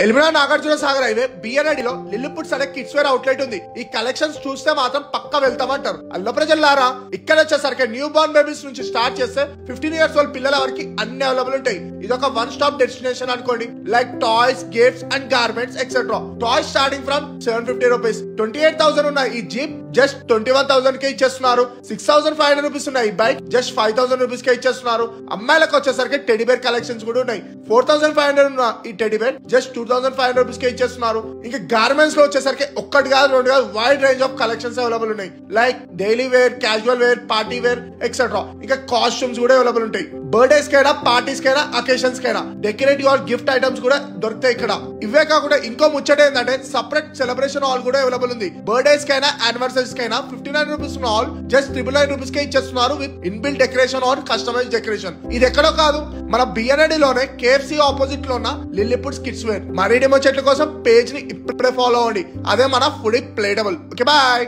ఎలిమినా Nagarjuna Sagar highway బిఎన్ఐడిలో లిల్లీపుట్స్ అనే kids wear outlet ఉంది. ఈ కలెక్షన్స్ చూస్తే మాత్రం పక్క వెళ్తామంటారు. అల్ల ప్రజలారా ఇక్కడ వచ్చేసరికి న్యూ బోర్న్ బేబీస్ నుంచి స్టార్ట్ చేస్తే 15 years old పిల్లల వరకు అన్ని అవైలబుల్ ఉంటాయి. ఇది ఒక వన్ స్టాప్ డెస్టినేషన్ అనుకోండి. Like toys, gifts and garments etcetera. Toys starting from 750 rupees. 28,000 ఉన్న ఈ జీప్ జస్ట్ 21,000 కే ఇచ్చేస్తున్నారు. 6,500 రూపీస్ ఉన్నాయి ఈ బైక్ జస్ట్ 5,000 రూపీస్ కే ఇచ్చేస్తున్నారు. అమ్మాయిలకు వచ్చేసరికి టెడీ బేర్ కలెక్షన్స్ కూడా ఉన్నాయి. 4,500 ఉన్న ఈ టెడీ బేర్ జస్ట్ 2,500 రూపీస్ కే ఇచ్చేస్తున్నారు. ఇంకా గార్మెంట్స్ లో వచ్చేసరికి ఒక్కటి కాదు రెండు కాదు wide range of collections available ఉన్నాయి. Like daily wear, casual wear, party wear etcetera. ఇంకా కాస్ట్యూమ్స్ కూడా అవైలబుల్ ఉంటాయి. బర్త్డేస్ కైనా, పార్టీస్ కైనా, అకేషన్స్ కైనా డెకరేటివ్ ఆర్ గిఫ్ట్ ఐటమ్స్ కూడా దొరుకుతాయి ఇక్కడ. ఇవే కాకుండా ఇంకో ముచ్చట ఏంటంటే సపరేట్ సెలబ్రేషన్ హాల్ కూడా అవైలబుల్ ఉంది. బర్త్డేస్ కైనా, యానివర్సరీస్ కైనా 59 రూపీస్ ఉన్న హాల్ జస్ట్ 999 రూపీస్ కే ఇచ్చేస్తున్నారు with inbuilt decoration or customize decoration. ఇది ఎక్కడో కాదు, మన బిఎన్ఐడి లోనే KFC ఆపోజిట్ లో ఉన్న లిల్లీపుట్స్ కిడ్స్ వేర్. మరీ డెమో చెట్ల కోసం పేజ్ ని ఇప్పుడే ఫాలో అవ్వండి. అదే మన ఫుడీ ప్లేటబుల్. Okay bye.